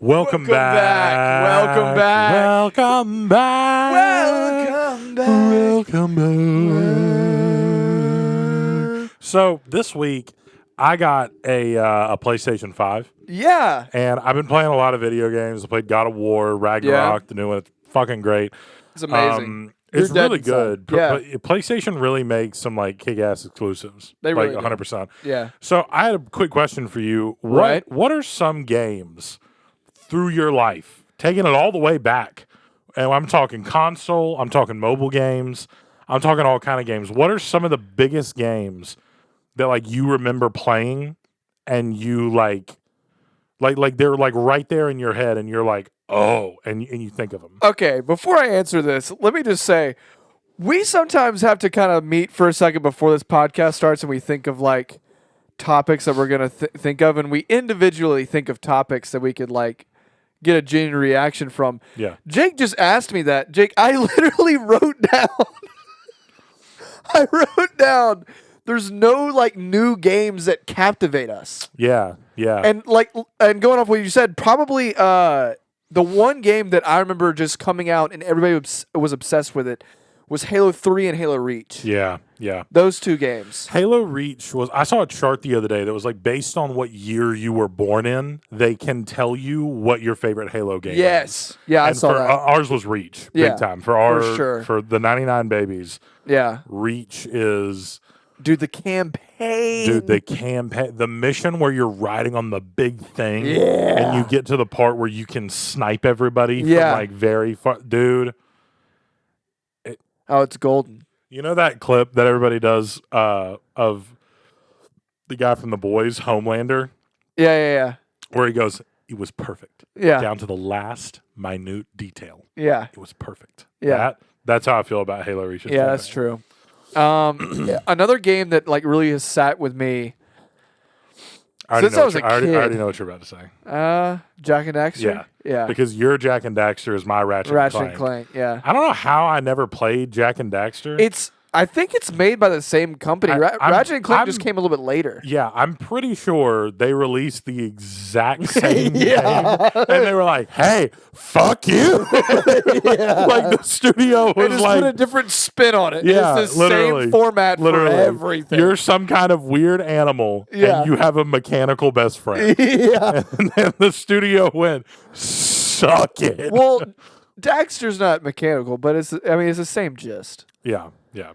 Welcome back. Welcome back. Welcome back. Welcome back. Welcome back. So this week, I got a PlayStation 5, Yeah. and I've been playing a lot of video games. I played God of War, Ragnarok, the new one. It's fucking great. It's amazing. It's You're dead really inside. good. Yeah. But PlayStation really makes some like kick-ass exclusives. They really like do. 100%. Yeah. So I had a quick question for you. Right. What are some games through your life, taking it all the way back? And I'm talking console, I'm talking mobile games, I'm talking all kind of games. What are some of the biggest games that like you remember playing and you like they're like right there in your head and you're like, oh, and you think of them? Okay, before I answer this, let me just say, we sometimes have to kind of meet for a second before this podcast starts and we think of like topics that we're going to think of, and we individually think of topics that we could like get a genuine reaction from. Yeah. Jake just asked me that. Jake, I literally wrote down, there's no like new games that captivate us. Yeah. And and going off what you said, probably the one game that I remember just coming out and everybody was obsessed with it was Halo 3 and Halo Reach. Yeah. Those two games. Halo Reach I saw a chart the other day that was like based on what year you were born in, they can tell you what your favorite Halo game is. Yes. Yeah, I saw that. Ours was Reach, Yeah, big time. sure. For the 99 babies, Yeah. Reach is... Dude, the campaign. The mission where you're riding on the big thing, Yeah. and you get to the part where you can snipe everybody from Yeah. like very far. Dude, Oh, it's golden. you know that clip that everybody does of the guy from The Boys, Homelander, Yeah. where he goes, "It was perfect, Yeah. down to the last minute detail. Yeah. It was perfect." Yeah. That's how I feel about Halo Reach. Yeah, that's true. Another game that like really has sat with me. Since I was a I already kid. know what you're about to say. Jack and Daxter. Yeah. Because your Jack and Daxter is my Ratchet Ratchet and Clank. Yeah. I don't know how I never played Jack and Daxter. I think it's made by the same company. Ratchet and Clank just came a little bit later. Yeah, I'm pretty sure they released the exact same Yeah. game, and they were like, "Hey, fuck you!" Like the studio They was just like, put a different spin on it. "Yeah, It's the literally, same format for everything. You're some kind of weird animal, Yeah. and you have a mechanical best friend." Yeah. And then the studio went, "Suck it." Well, Daxter's not mechanical, but it's the same gist. Yeah.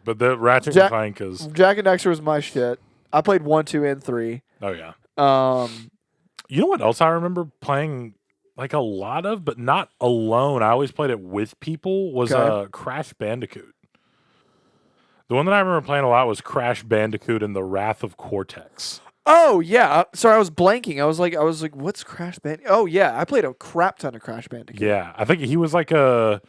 But the Ratchet and Clank is. Jack and Daxter was my shit. I played 1, 2, and 3. Oh yeah. You know what else I remember playing like a lot of, but not alone. I always played it with people. Was Crash Bandicoot. The one that I remember playing a lot was Crash Bandicoot and the Wrath of Cortex. Oh yeah, sorry, I was blanking. I was like, what's Crash Bandicoot? Oh yeah, I played a crap ton of Crash Bandicoot. Yeah, I think he was like a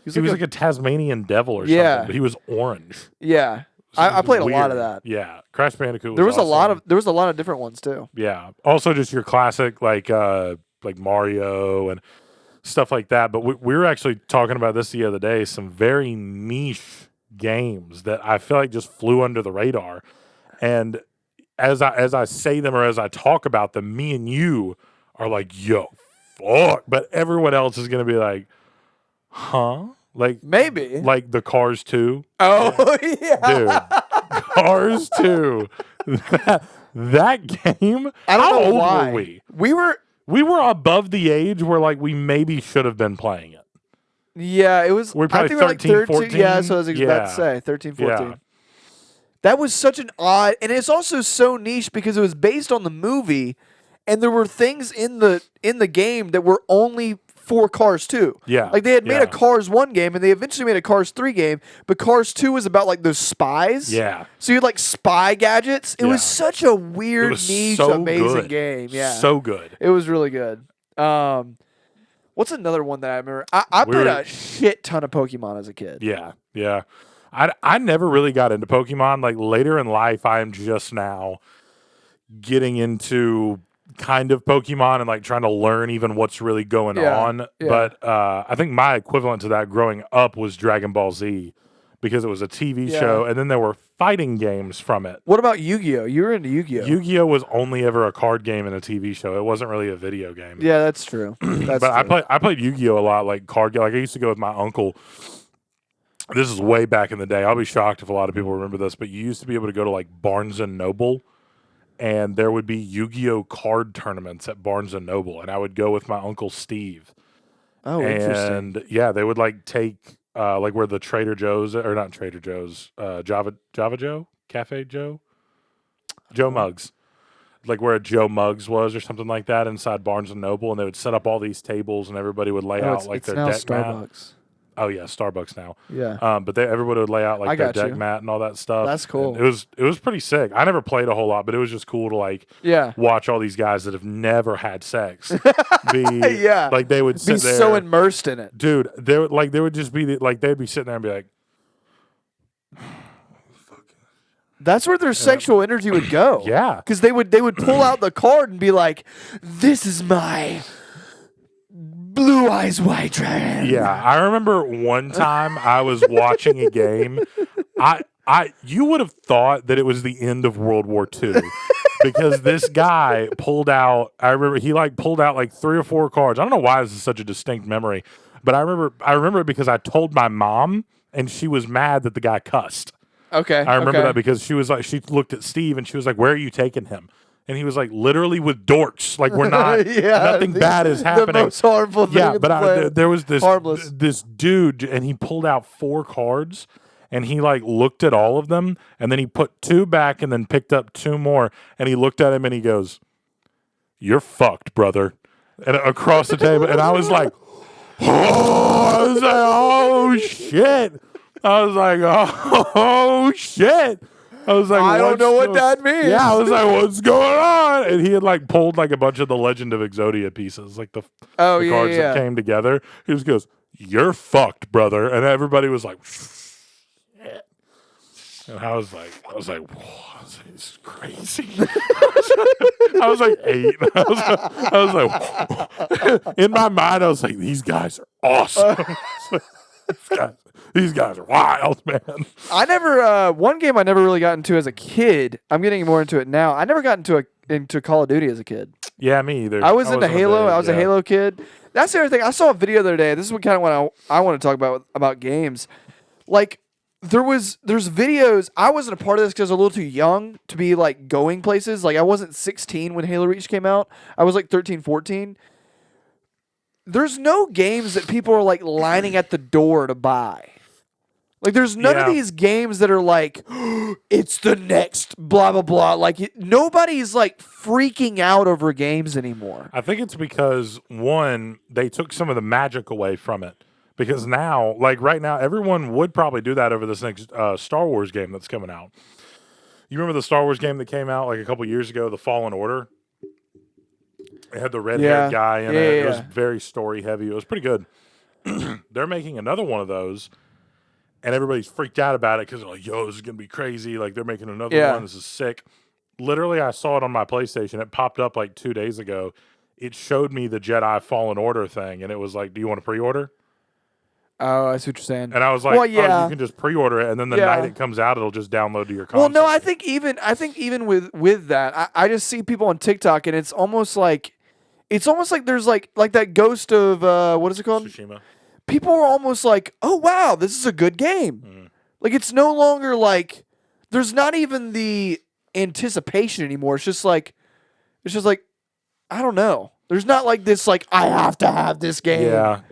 Tasmanian devil or something, but he was orange. Yeah, So I played weird. a lot of that. Yeah, Crash Bandicoot. There was awesome. a lot of different ones too. Yeah, also just your classic like Mario and stuff like that. But we were actually talking about this the other day. Some very niche games that I feel like just flew under the radar, and as I say them or as I talk about them, me and you are like, yo, fuck. But everyone else is going to be like, huh? Like, maybe. Like the Cars 2. Oh, yeah. Dude, Cars 2. That game, I don't know how old why. were we? We were above the age where, like, we maybe should have been playing it. Yeah, it was. We're probably I think 13, 14. Yeah, so I was about to say 13, 14. Yeah. That was such an odd, and it's also so niche because it was based on the movie, and there were things in the game that were only for Cars 2. Yeah. Like they had made a Cars 1 game, and they eventually made a Cars 3 game, but Cars 2 was about like those spies. Yeah. So you had like spy gadgets. It was such a weird, niche, so amazing good. game. Yeah. So good. It was really good. What's another one that I remember? I played a shit ton of Pokemon as a kid. Yeah. I never really got into Pokemon. Like later in life, I am just now getting into kind of Pokemon and like trying to learn even what's really going on. Yeah. But I think my equivalent to that growing up was Dragon Ball Z. because it was a TV Yeah. show, and then there were fighting games from it. What about Yu-Gi-Oh? You were into Yu-Gi-Oh. Yu-Gi-Oh was only ever a card game and a TV show. It wasn't really a video game. Yeah, that's true. That's But true. I played Yu-Gi-Oh a lot, like card game. Like I used to go with my uncle. This is way back in the day. I'll be shocked if a lot of people remember this, but you used to be able to go to like Barnes and Noble, and there would be Yu-Gi-Oh card tournaments at Barnes and Noble, and I would go with my uncle Steve. Oh, interesting. And yeah, they would like take like where the Trader Joe's, or not Trader Joe's, Java Joe, Cafe Joe, Joe Muggs, like where a Joe Muggs was or something like that inside Barnes and Noble, and they would set up all these tables, and everybody would lay out like it's their now deck mat. Starbucks. Oh yeah, Starbucks now. Yeah. But everybody would lay out I like their got deck you. mat and all that stuff. That's cool. And it was pretty sick. I never played a whole lot, but it was just cool to like Yeah. watch all these guys that have never had sex be Yeah. like they would Be sit there. so immersed in it. Dude, they would just be like they'd be sitting there and be like, That's where their sexual energy would go. yeah. Because they would pull out the card and be like, "This is my blue eyes white dragon." Yeah, I remember one time I was watching a game. You would have thought that it was the end of World War II because this guy pulled out. I remember he like pulled out like 3 or 4 cards. I don't know why this is such a distinct memory, but I remember it because I told my mom, and she was mad that the guy cussed. Okay. I remember okay. that because she was like, she looked at Steve and she was like, "Where are you taking him?" And he was like, "Literally with dorks. Like we're not. Nothing bad is happening." The most harmful thing. Yeah, in but the planet. there was Harmless. this dude, and he pulled out 4 cards, and he like looked at all of them, and then he put 2 back, and then picked up 2 more, and he looked at him, and he goes, "You're fucked, brother," and across the table, and I was like, "Oh shit." I was like, oh shit. I was like, I don't know what that means. Yeah, I was like, what's going on? And he had like pulled like a bunch of the Legend of Exodia pieces, like the cards that came together. He just goes, "You're fucked, brother." And everybody was like, shit. And I was like, whoa, this is crazy. I was like 8. I was like, in my mind, I was like, these guys are awesome. These guys are wild, man. I never one game I never really got into as a kid. I'm getting more into it now. I never got into Call of Duty as a kid. Yeah, me either. I was into wasn't Halo. big, I was a Halo kid. That's the other thing. I saw a video the other day. This is what kind of what I want to talk about games. Like there's videos. I wasn't a part of this because I was a little too young to be like going places. Like I wasn't 16 when Halo Reach came out. I was like 13, 14. There's no games that people are like lining at the door to buy. Like, there's none of these games that are like, it's the next blah, blah, blah. Like, nobody's like freaking out over games anymore. I think it's because, one, they took some of the magic away from it. Because now, like right now, everyone would probably do that over this next Star Wars game that's coming out. You remember the Star Wars game that came out like a couple years ago, The Fallen Order? It had the red-haired guy in it. It was very story heavy. It was pretty good. They're making another one of those. And everybody's freaked out about it because they're like, "Yo, this is going to be crazy. Like, they're making another one. This is sick." Literally, I saw it on my PlayStation. It popped up like 2 days ago. It showed me the Jedi Fallen Order thing. And it was like, "Do you want to pre-order?" Oh, I see what you're saying. And I was like, "Oh, you can just pre-order it. And then the night it comes out, it'll just download to your console." Well, no, I think even with that, I just see people on TikTok, and it's almost like there's like that ghost of, what is it called? Tsushima. People are almost like, "Oh wow, this is a good game." Like it's no longer like there's not even the anticipation anymore. It's just like I don't know. There's not like this like I have to have this game.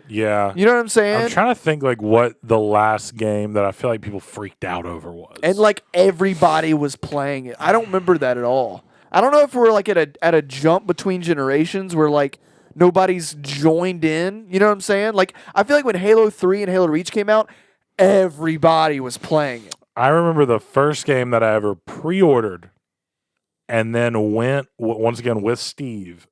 Yeah. You know what I'm saying? I'm trying to think like what the last game that I feel like people freaked out over was. And like everybody was playing it. I don't remember that at all. I don't know if we're like at a jump between generations where like nobody's joined in. You know what I'm saying? Like, I feel like when Halo 3 and Halo Reach came out, everybody was playing it. I remember the first game that I ever pre-ordered and then went, once again, with Steve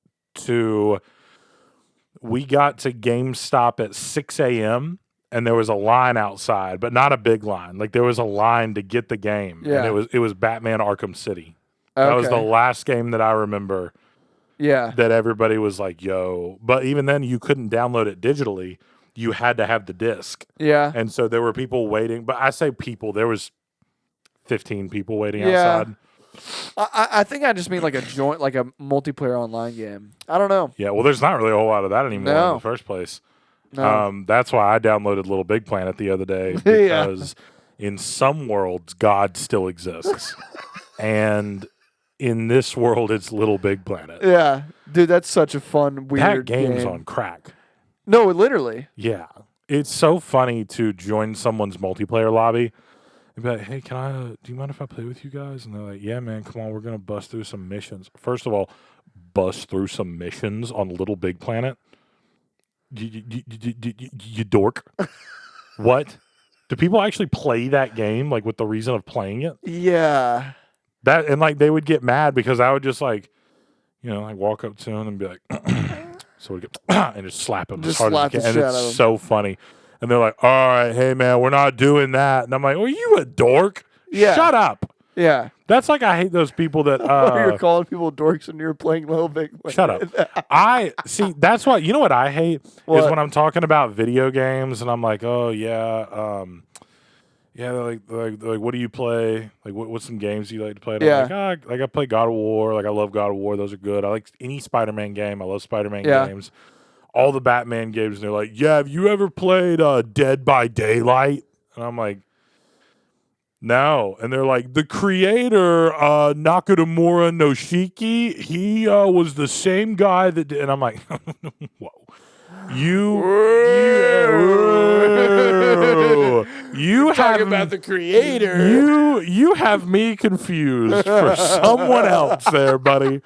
we got to GameStop at 6 a.m. and there was a line outside, but not a big line. Like, there was a line to get the game. Yeah. And it was Batman Arkham City. Okay. That was the last game that I remember. Yeah. That everybody was like, "Yo," but even then you couldn't download it digitally. you had to have the disc. Yeah. And so there were people waiting. But I say people, there was 15 people waiting Yeah. outside. I think I just mean like a joint, like a multiplayer online game. I don't know. Yeah, well, there's not really a whole lot of that anymore in No. the first place. No. That's why I downloaded Little Big Planet the other day, Yeah. because in some worlds, God still exists. And in this world, it's Little Big Planet. Yeah. Dude, that's such a fun, weird That game's game. on crack. No, literally. Yeah. It's so funny to join someone's multiplayer lobby and be like, hey, do you mind if I play with you guys? And they're like, yeah, man, come on, we're going to bust through some missions. First of all, bust through some missions on Little Big Planet? You dork. What? Do people actually play that game, like, with the reason of playing it? Yeah. That, and, like, they would get mad because I would just, like, like, walk up to them and be like, so we get, and just slap them Just as hard slap as the you can. shit And out of it's 'em. so funny. And they're like, all right, hey, man, we're not doing that. And I'm like, well, you a dork? Yeah. Shut up. Yeah. That's like, I hate those people that, You're calling people dorks when you're playing Little Big Planet. shut up. See, that's what, you know what I hate? What? Is when I'm talking about video games and I'm like, oh, yeah, yeah, they're like, what do you play? Like, what's some games you like to play? And Yeah. I'm like, I play God of War. Like, I love God of War. Those are good. I like any Spider-Man game. I love Spider-Man Yeah. games. All the Batman games. And they're like, yeah, have you ever played Dead by Daylight? And I'm like, no. And they're like, the creator, Nakamura Noshiki, he was the same guy that did. And I'm like, whoa. You Talking have about the creator. you have me confused for someone else there, buddy.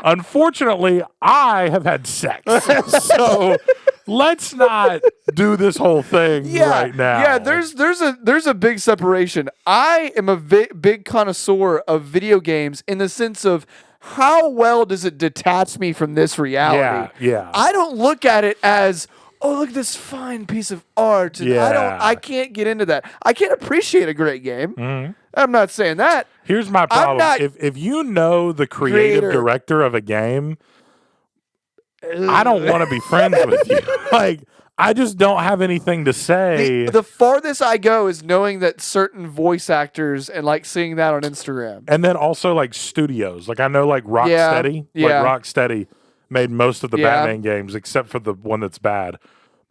Unfortunately, I have had sex, so let's not do this whole thing right now. Yeah, there's a big separation. I am a big connoisseur of video games in the sense of how well does it detach me from this reality? Yeah. I don't look at it as, oh, look at this fine piece of art. And Yeah. I can't get into that. I can't appreciate a great game. Mm-hmm. I'm not saying that. Here's my problem. not- If you know the creative Creator. director of a game, I don't want to be friends with you. Like, I just don't have anything to say. The farthest I go is knowing that certain voice actors and like seeing that on Instagram. And then also like studios. Like I know like Rocksteady. Yeah. Like Rocksteady made most of the Yeah. Batman games except for the one that's bad.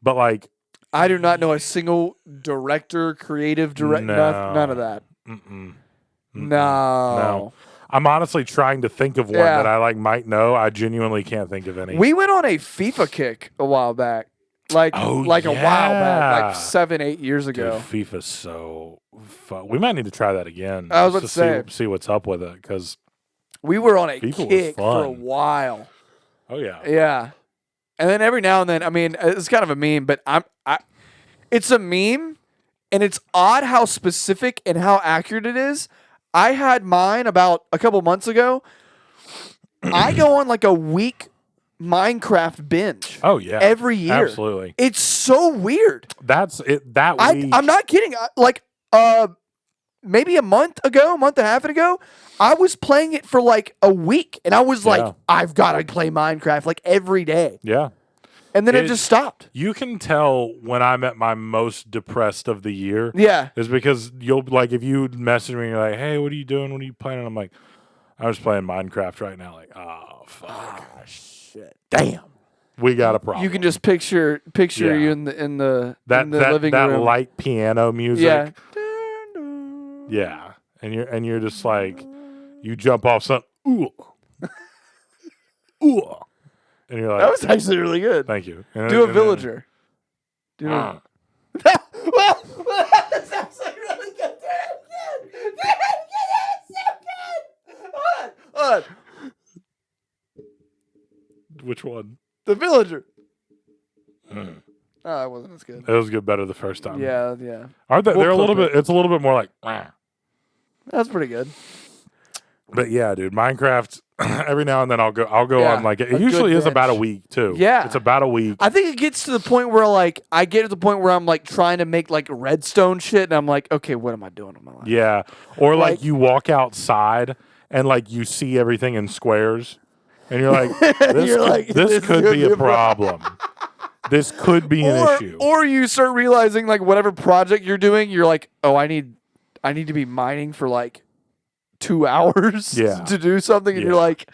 But like I do not know a single director, creative director, No. none of that. no. No. I'm honestly trying to think of one Yeah. that I like might know. I genuinely can't think of any. We went on a FIFA kick a while back. Like Oh, a while back, yeah. like 7-8 years Dude, ago. FIFA's so fun. We might need to try that again. I was just about to see what's up with it. Because We were on a FIFA was kick for a fun. while. oh yeah, Yeah. And then every now and then, I mean, it's kind of a meme, but it's a meme, and it's odd how specific and how accurate it is. I had mine about a couple months ago. I go on like a week Minecraft binge. oh yeah, Every year. absolutely. It's so weird. That's it. That week, I'm not kidding. Maybe a month and a half ago, I was playing it for like a week, and I was Yeah. like, I've got to play Minecraft like every day. yeah. And then it It- just stopped. You can tell when I'm at my most depressed of the year. Yeah. Is because you'll like if you message me, you're like, "Hey, what are you doing? What are you playing?" And I'm like, "I'm just playing Minecraft right now." Like, oh fuck, Shit. damn, we got a problem. You can just picture Yeah. you in the that living that room. light piano music. Yeah. Yeah, and you're just like, you jump off some ooh, ooh, and you're like, That was actually really good. thank you. And Do a and then- villager. Do Uh, a, well, that's actually really good. Do it again. It's so good. Hold on. which one? The villager. Mm. Oh, that wasn't as good. It was good better the first time. Yeah, yeah. Aren't they? We'll They're a little clip bit. It's a little bit more like. "Wah." That's pretty good. But yeah, dude, Minecraft. Every now and then I'll go Yeah, on like a it good usually is about a binge. week too. Yeah. it's about a week. I think it gets to the point where I get to the point where I'm like trying to make like redstone shit, and I'm like, okay, what am I doing with my life? Yeah, or like Like- you walk outside and like you see everything in squares, and you're like, this, You're like, this this could could be be a a problem. this could be an issue. Or you start realizing like whatever project you're doing, you're like, oh, I need to be mining for like 2 hours to do something, and you're like.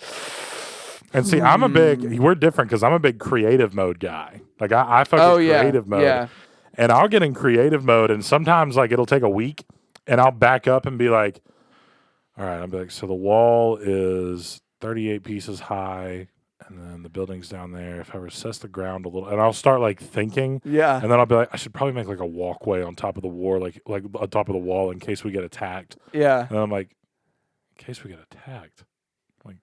And see, we're different because I'm a big creative mode guy. Like I fuck with creative mode. Yeah. And I'll get in creative mode, and sometimes like it'll take a week, and I'll back up and be like, all right, I'll be like, so the wall is 38 pieces high, and then the building's down there. If I recess the ground a little, and I'll start like thinking. Yeah. And then I'll be like, I should probably make like a walkway on top of the wall, like on top of the wall in case we get attacked. Yeah. And then I'm like, in case we get attacked. I'm like,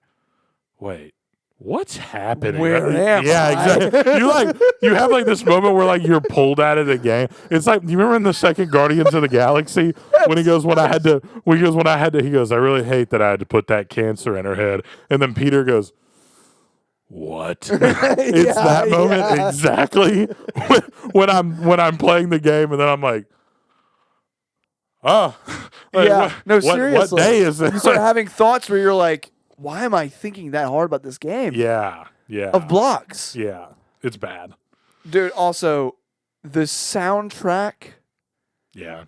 wait. What's happening? Where am yeah, I? exactly. You have like this moment where like you're pulled out of the game. It's like, you remember in the second Guardians of the Galaxy when he goes, I really hate that I had to put that cancer in her head. And then Peter goes, what? It's that moment exactly when I'm playing the game, and then I'm like, seriously. What day is it? You start having thoughts where you're like, why am I thinking that hard about this game? Yeah. Of blocks. Yeah. It's bad. Dude, also, the soundtrack. Yeah.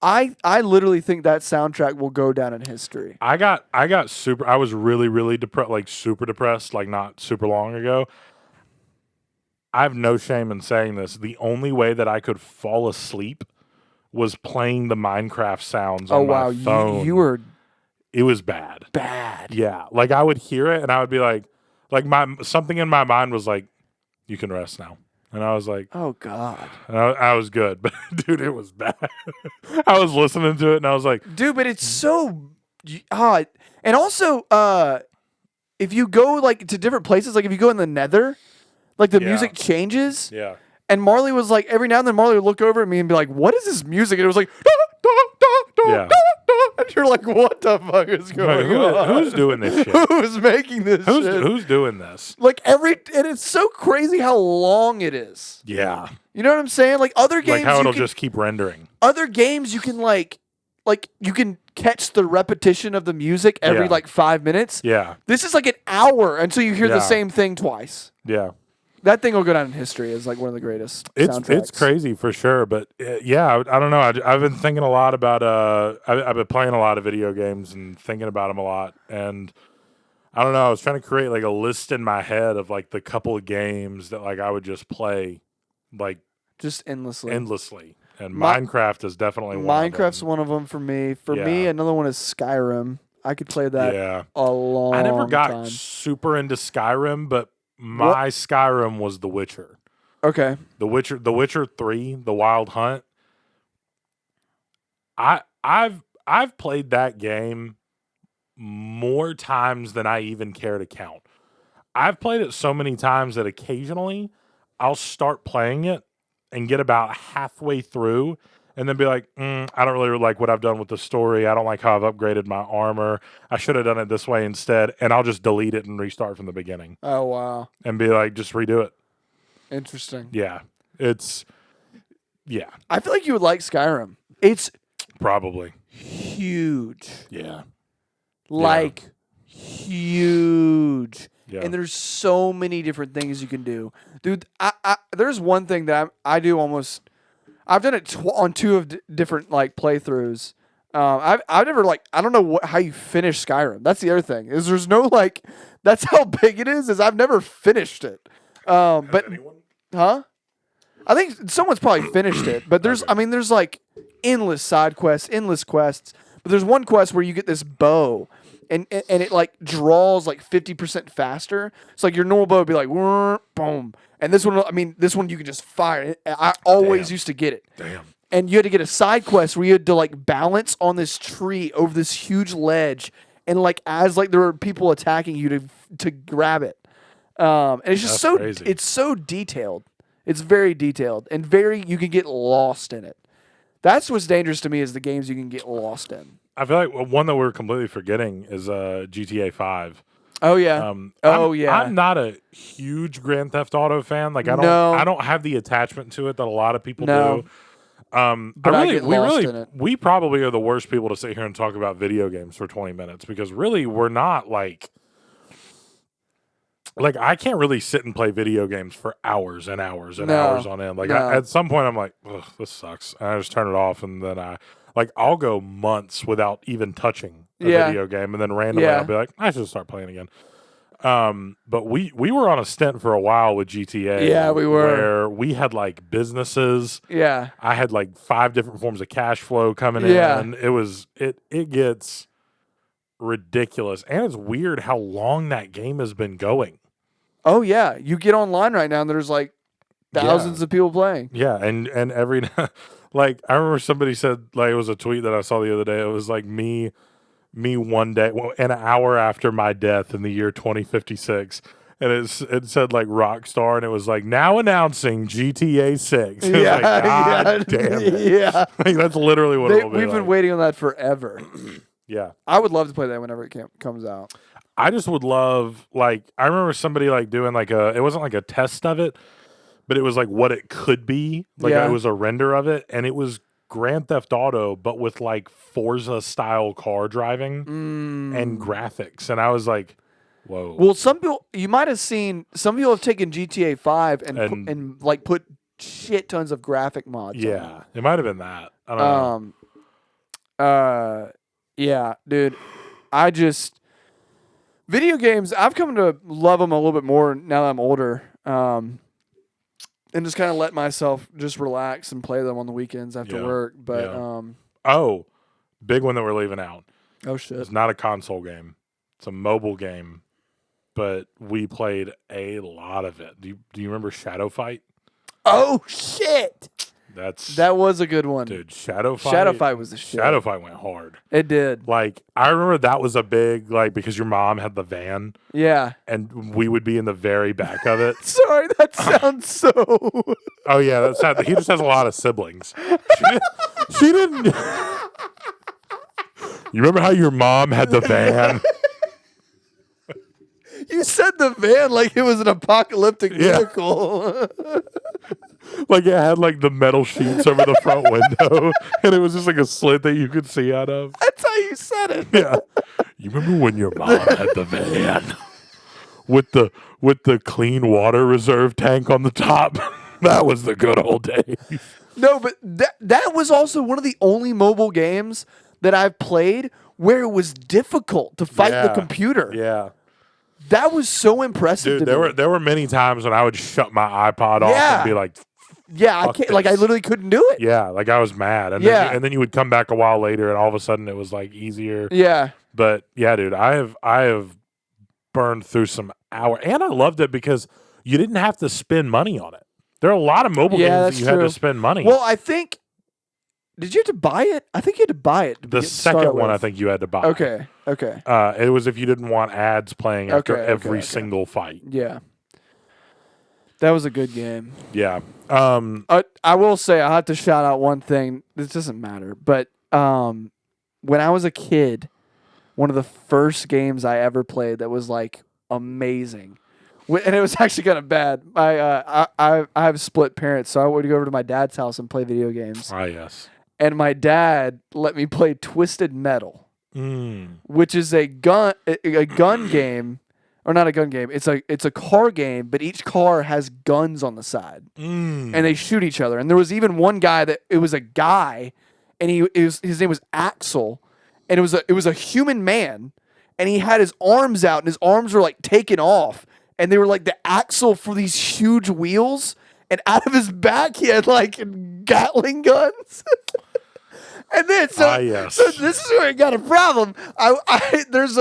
I literally think that soundtrack will go down in history. I was really, really depressed, like super depressed, like not super long ago. I have no shame in saying this. The only way that I could fall asleep was playing the Minecraft sounds on my phone. You were... It was bad. Bad. Yeah. Like I would hear it and I would be like something in my mind was like, you can rest now. And I was like, oh God. And I was good. But dude, it was bad. I was listening to it and I was like, dude, but it's so odd. And also, if you go like to different places, like if you go in the Nether, like the music changes. Yeah. And Marley was like, every now and then Marley would look over at me and be like, what is this music? And it was like, and you're like, what the fuck is going on? Who's doing this shit? Who's making this shit? Who's doing this? Like and it's so crazy how long it is. Yeah. You know what I'm saying? Like other games, like how it'll just keep rendering. Other games, you can like you can catch the repetition of the music every like 5 minutes. Yeah. This is like an hour until you hear the same thing twice. Yeah. That thing will go down in history as like one of the greatest soundtracks. It's crazy for sure, but I don't know. I've been thinking a lot about I've been playing a lot of video games and thinking about them a lot, and I don't know. I was trying to create like a list in my head of like the couple of games that like I would just play, like just endlessly. And Minecraft is definitely Minecraft's one of them for me. For me, another one is Skyrim. I could play that a long time. I never got super into Skyrim, but my Skyrim was The Witcher. Okay. The Witcher 3, The Wild Hunt. I've played that game more times than I even care to count. I've played it so many times that occasionally I'll start playing it and get about halfway through and then be like, I don't really like what I've done with the story. I don't like how I've upgraded my armor. I should have done it this way instead. And I'll just delete it and restart from the beginning. Oh, wow. And be like, just redo it. Interesting. Yeah. I feel like you would like Skyrim. It's probably huge. Yeah. Like huge. Yeah. And there's so many different things you can do. Dude, there's one thing that I do almost... I've done it on two of different like playthroughs. I've never like I don't know how you finish Skyrim. That's the other thing is there's no like that's how big it is. I've never finished it. But anyone? Huh? I think someone's probably finished it. But there's there's like endless side quests, endless quests. But there's one quest where you get this bow. And it like draws like 50% faster. It's like your normal bow would be like boom. And this one you can just fire. I always used to get it. Damn. And you had to get a side quest where you had to like balance on this tree over this huge ledge, and like as like there were people attacking you to grab it. And it's just crazy. It's so detailed. It's very detailed and you can get lost in it. That's what's dangerous to me is the games you can get lost in. I feel like one that we're completely forgetting is GTA 5. Oh yeah. I'm not a huge Grand Theft Auto fan. Like I don't have the attachment to it that a lot of people do. But we probably are the worst people to sit here and talk about video games for 20 minutes because really we're not like like I can't really sit and play video games for hours and hours and No, hours on end. Like no. at some point I'm like, ugh, this sucks. And I just turn it off and then I'll go months without even touching a Yeah. video game and then randomly Yeah. I'll be like, I should start playing again. But we were on a stint for a while with GTA. Yeah, we were. Where we had like businesses. Yeah. I had like 5 different forms of cash flow coming Yeah. in. It gets ridiculous. And it's weird how long that game has been going. Oh yeah, you get online right now and there's like thousands of people playing. Yeah, and every like I remember somebody said, like, it was a tweet that I saw the other day. It was like me one day, an hour after my death in the year 2056, and it said like Rockstar, and it was like, now announcing GTA 6. It was like, God damn it. Yeah. Like, that's literally what it will be. We've been waiting on that forever. Yeah, I would love to play that whenever it comes out. I just would love, like, I remember somebody like doing like it wasn't like a test of it, but it was like what it could be. Like Yeah. it was a render of it, and it was Grand Theft Auto, but with like Forza style car driving and graphics. And I was like, whoa. Well, some people, you might have seen, some people have taken GTA 5 and like put shit tons of graphic mods on Yeah, it might have been that. I don't know. Yeah, dude. Video games, I've come to love them a little bit more now that I'm older. And just kind of let myself just relax and play them on the weekends after work. But, Oh, big one that we're leaving out. oh shit. It's not a console game. It's a mobile game, but we played a lot of it. Do you remember Shadow Fight? Oh shit. That was a good one. Dude, Shadow Fight. Shadow Fight was the shit. Shadow Fight went hard. It did. Like, I remember that was a big, like, because your mom had the van Yeah. and we would be in the very back of it. Sorry, that sounds so. Oh, yeah, that's sad. He just has a lot of siblings. She didn't. You remember how your mom had the van? You said the van like it was an apocalyptic vehicle. Like it had like the metal sheets over the front window, and it was just like a slit that you could see out of. That's how you said it. Yeah. You remember when your mom had the van with the clean water reserve tank on the top? That was the good old days. No, but that was also one of the only mobile games that I've played where it was difficult to fight the computer. Yeah. That was so impressive. Dude, to me. there were many times when I would shut my iPod off and be like, yeah, I can't. Like I literally couldn't do it. yeah, like I was mad. And then you would come back a while later and all of a sudden it was like easier. Yeah. But yeah, dude, I have burned through some hours, and I loved it because you didn't have to spend money on it. There are a lot of mobile games that you had to spend money. Well, I think. Did you have to buy it? I think you had to buy it. The second one, I think you had to buy. Okay. Okay. It was if you didn't want ads playing after every single fight. Yeah. That was a good game. Yeah. I will say I have to shout out one thing. This doesn't matter, but when I was a kid, one of the first games I ever played that was like amazing, and it was actually kind of bad. I have split parents, so I would go over to my dad's house and play video games. Ah, yes. And my dad let me play Twisted Metal, which is a gun game. Or not a gun game. It's a car game, but each car has guns on the side, and they shoot each other. And there was even one guy it was a guy, and his name was Axel, and it was a human man, and he had his arms out, and his arms were like taken off, and they were like the axle for these huge wheels, and out of his back he had like Gatling guns. And then so this is where I got a problem. There's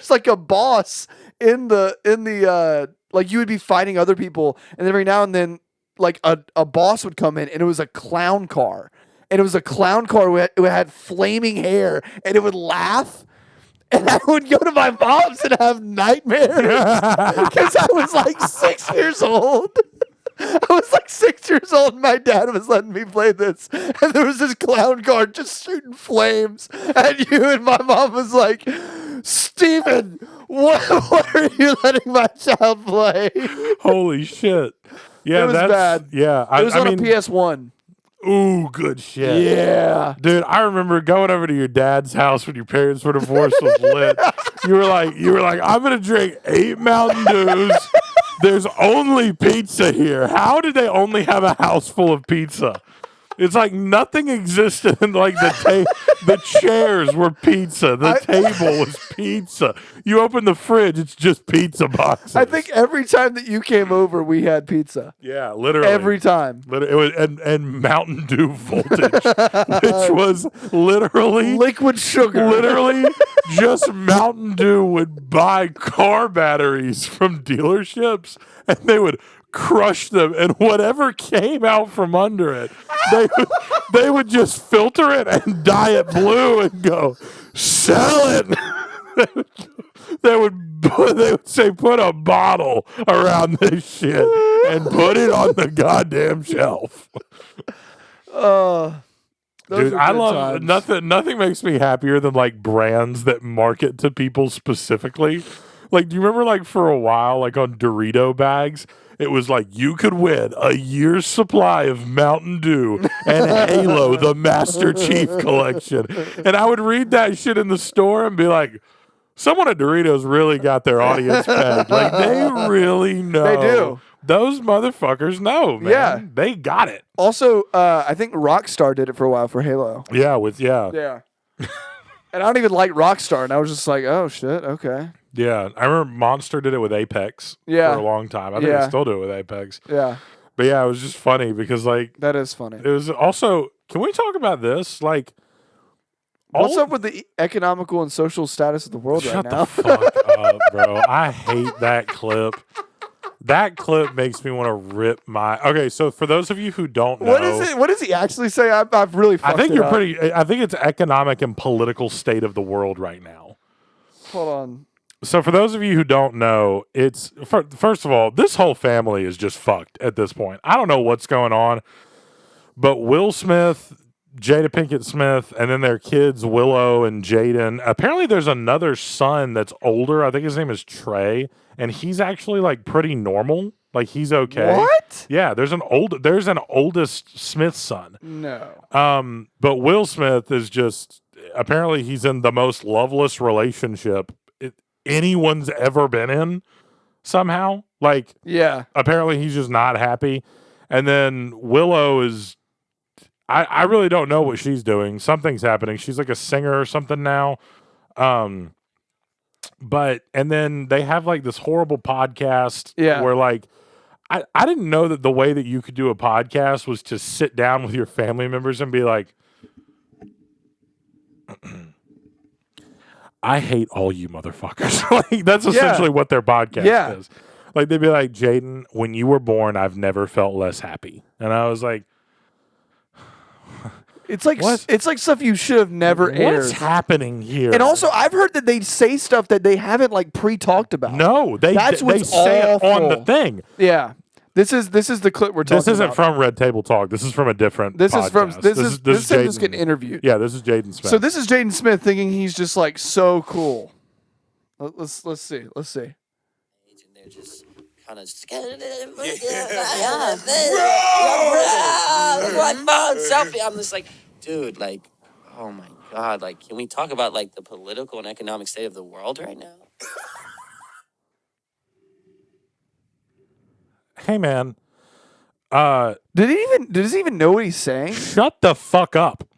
like a boss in the like you would be fighting other people, and every now and then like a boss would come in, and it was a clown car, and it was a clown car who had flaming hair, and it would laugh. And I would go to my mom's and have nightmares because I was like 6 years old. I was like 6 years old, and my dad was letting me play this. And there was this clown car just shooting flames at you, and my mom was like, Steven, what are you letting my child play? Holy shit. Yeah, it was bad. Yeah. It was on a PS1. Ooh, good shit. Yeah. Dude, I remember going over to your dad's house when your parents were divorced was lit. You were like, I'm gonna drink 8 Mountain Dews. There's only pizza here. How did they only have a house full of pizza? It's like nothing existed. And like the chairs were pizza. The table was pizza. You open the fridge, it's just pizza boxes. I think every time that you came over, we had pizza. Yeah, literally Every time. It was and Mountain Dew Voltage, which was literally Liquid sugar. literally just Mountain Dew would buy car batteries from dealerships and they would crush them, and whatever came out from under it, they would just filter it and dye it blue and go sell it. They would say put a bottle around this shit and put it on the goddamn shelf. Dude, I love nothing makes me happier than like brands that market to people specifically. Like, do you remember like for a while, like on Dorito bags, it was like you could win a year's supply of Mountain Dew and Halo, the Master Chief collection. And I would read that shit in the store and be like, someone at Doritos really got their audience pegged. Like, they really know. They do. Those motherfuckers know, man. Yeah. They got it. Also, I think Rockstar did it for a while for Halo. Yeah, Yeah. And I don't even like Rockstar, and I was just like, oh, shit, okay. Yeah, I remember Monster did it with Apex for a long time. I think they still do it with Apex. Yeah. But yeah, it was just funny because like that is funny. It was also, can we talk about this? Like, what's up with the economical and social status of the world right now? Shut the fuck up, bro. I hate that clip. That clip makes me want to rip my. Okay, so for those of you who don't know, what is it? What does he actually say? I've really fucked I think it you're up. I think it's economic and political state of the world right now. Hold on. So for those of you who don't know, it's first of all, this whole family is just fucked at this point. I don't know what's going on, but Will Smith, Jada Pinkett Smith, and then their kids Willow and Jaden. Apparently, there's another son that's older. I think his name is Trey, and he's actually like pretty normal. Like he's okay. What? Yeah, there's an oldest Smith son. No. But Will Smith is just apparently he's in the most loveless relationship anyone's ever been in somehow. Like, yeah, apparently he's just not happy. And then Willow is, I really don't know what she's doing. Something's happening. She's like a singer or something now. But, and then they have like this horrible podcast where like, I didn't know that the way that you could do a podcast was to sit down with your family members and be like, I hate all you motherfuckers. Like that's essentially what their podcast is. Like they'd be like, Jaden, when you were born, I've never felt less happy. And I was like, it's like it's like stuff you should have never aired. What's happening here? And also, I've heard that they say stuff that they haven't like pre-talked about. No, they say it on the thing. Yeah. This is the clip we're talking about. This isn't from Red Table Talk. This is from a different podcast. This is just getting interviewed. Yeah, this is Jaden Smith. So this is Jaden Smith thinking he's just like so cool. Let's see. And they're just kind of selfie. I'm just like, dude, like, oh my god, like, can we talk about like the political and economic state of the world right now? Hey man, does he even know what he's saying? Shut the fuck up.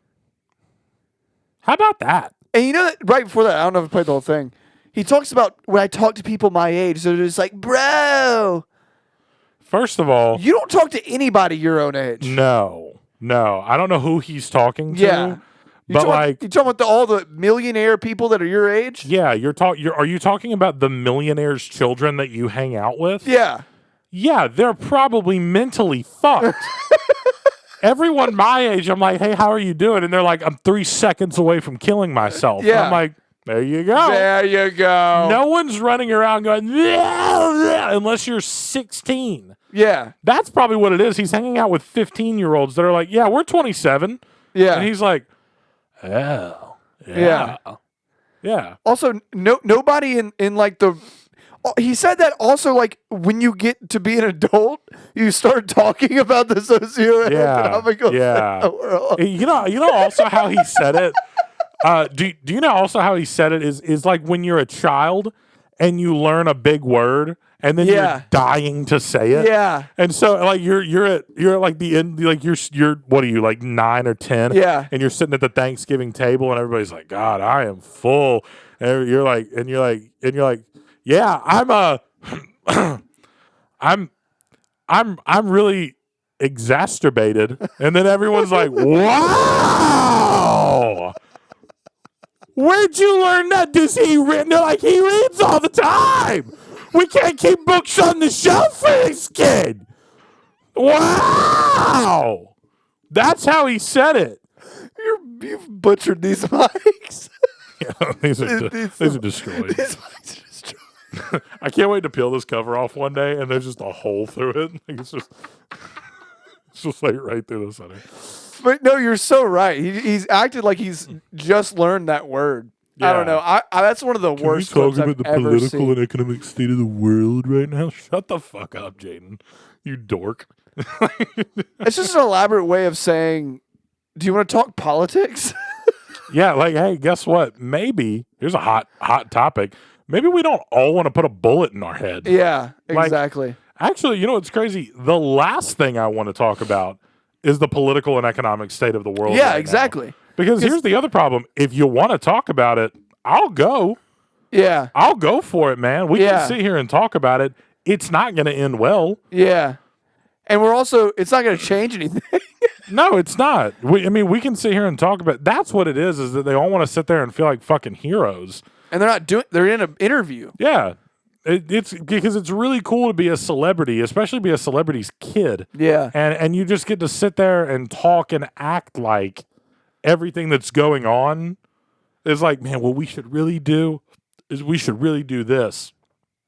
How about that? And you know that right before that, I don't know if I played the whole thing. He talks about when I talk to people my age, they're just like, bro. First of all, you don't talk to anybody your own age. No. I don't know who he's talking to. Yeah. But like, you talking about all the millionaire people that are your age? Yeah, are you talking about the millionaires' children that you hang out with? Yeah. Yeah, they're probably mentally fucked. Everyone my age, I'm like, hey, how are you doing? And they're like, I'm 3 seconds away from killing myself. Yeah. And I'm like, there you go. There you go. No one's running around going, unless you're 16. Yeah. That's probably what it is. He's hanging out with 15-year-olds that are like, yeah, we're 27. Yeah. And he's like, oh, yeah. Yeah. Also, nobody in like the... he said that also, like, when you get to be an adult, you start talking about the socioeconomical state of the world. You know also how he said it? Do you know also how he said it is like when you're a child and you learn a big word and then you're dying to say it. Yeah. And so like you're at like the end, like you're what are you, like 9 or 10? Yeah. And you're sitting at the Thanksgiving table and everybody's like, God, I am full. And you're like, yeah, I'm really exacerbated. And then everyone's like, wow. Where'd you learn that? Does he read? They're like, he reads all the time. We can't keep books on the shelf for this kid. Wow. That's how he said it. You've butchered these mics. Yeah, these are destroyed. These mics are destroyed. I can't wait to peel this cover off one day and there's just a hole through it. Like it's just like right through the center. But no, you're so right. He's acted like he's just learned that word. Yeah. I don't know. I that's one of the worst clips I've the ever political seen. and economic state of the world right now? Shut the fuck up, Jaden. You dork. It's just an elaborate way of saying, do you want to talk politics? Yeah, like, hey, guess what? Maybe, here's a hot topic. Maybe we don't all want to put a bullet in our head. Yeah, exactly. Like, actually, you know what's crazy? The last thing I want to talk about is the political and economic state of the world. Yeah, right exactly. Now. Because here's the other problem. If you want to talk about it, I'll go. Yeah. I'll go for it, man. We can sit here and talk about it. It's not going to end well. Yeah. And it's not going to change anything. No, it's not. We can sit here and talk about it. That's what it is that they all want to sit there and feel like fucking heroes. And they're in an interview. Yeah. It's because it's really cool to be a celebrity, especially be a celebrity's kid. Yeah. And you just get to sit there and talk and act like everything that's going on is like, man, what we should really do is we should really do this.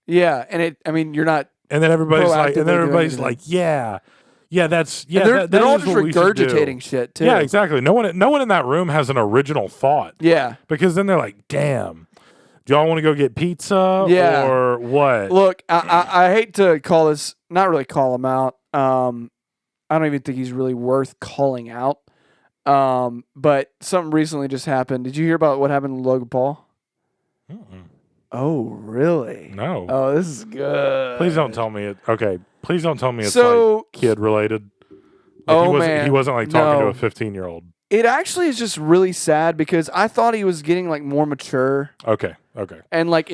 Yeah. And you're not. And then everybody's like, yeah, that's they're all just regurgitating shit too. Yeah, exactly. No one in that room has an original thought. Yeah. Because then they're like, damn. Do y'all want to go get pizza or what? Look, I hate to call this, not really call him out. I don't even think he's really worth calling out. But something recently just happened. Did you hear about what happened to Logan Paul? Mm-mm. Oh, really? No. Oh, this is good. Please don't tell me it. Okay. Please don't tell me it's like kid related. Like he wasn't like talking to a 15-year-old. It actually is just really sad because I thought he was getting like more mature. Okay. And like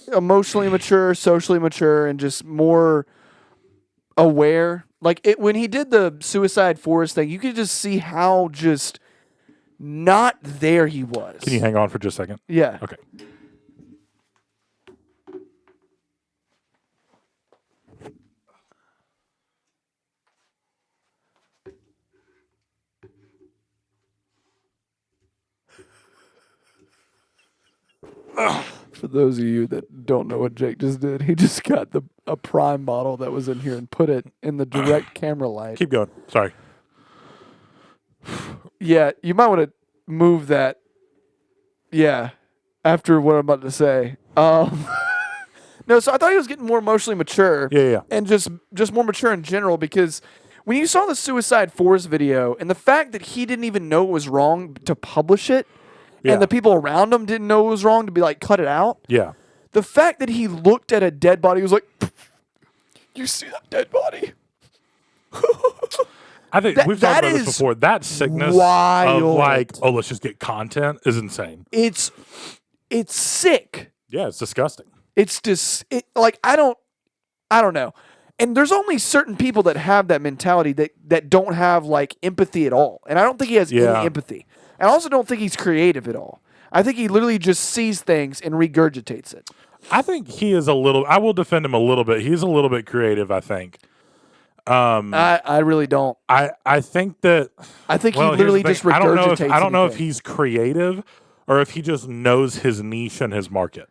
emotionally mature, socially mature, and just more aware. Like when he did the Suicide Forest thing, you could just see how just not there he was. Can you hang on for just a second? Yeah. Okay. For those of you that don't know what Jake just did, he just got a Prime bottle that was in here and put it in the direct camera light. Keep going. Sorry. Yeah, you might want to move that. Yeah, after what I'm about to say. No, so I thought he was getting more emotionally mature. Yeah. And just more mature in general because when you saw the Suicide Forest video and the fact that he didn't even know it was wrong to publish it, and the people around him didn't know it was wrong to be like, cut it out. Yeah. The fact that he looked at a dead body, he was like, you see that dead body? I think we've talked about this before. That sickness wild. Of like, oh, let's just get content is insane. It's sick. Yeah, it's disgusting. It's just like I don't know. And there's only certain people that have that mentality that don't have like empathy at all. And I don't think he has any empathy. I also don't think he's creative at all. I think he literally just sees things and regurgitates it. I think he is I will defend him a little bit. He's a little bit creative, I think. I really don't. I think he literally just regurgitates I don't know if he's creative or if he just knows his niche and his market.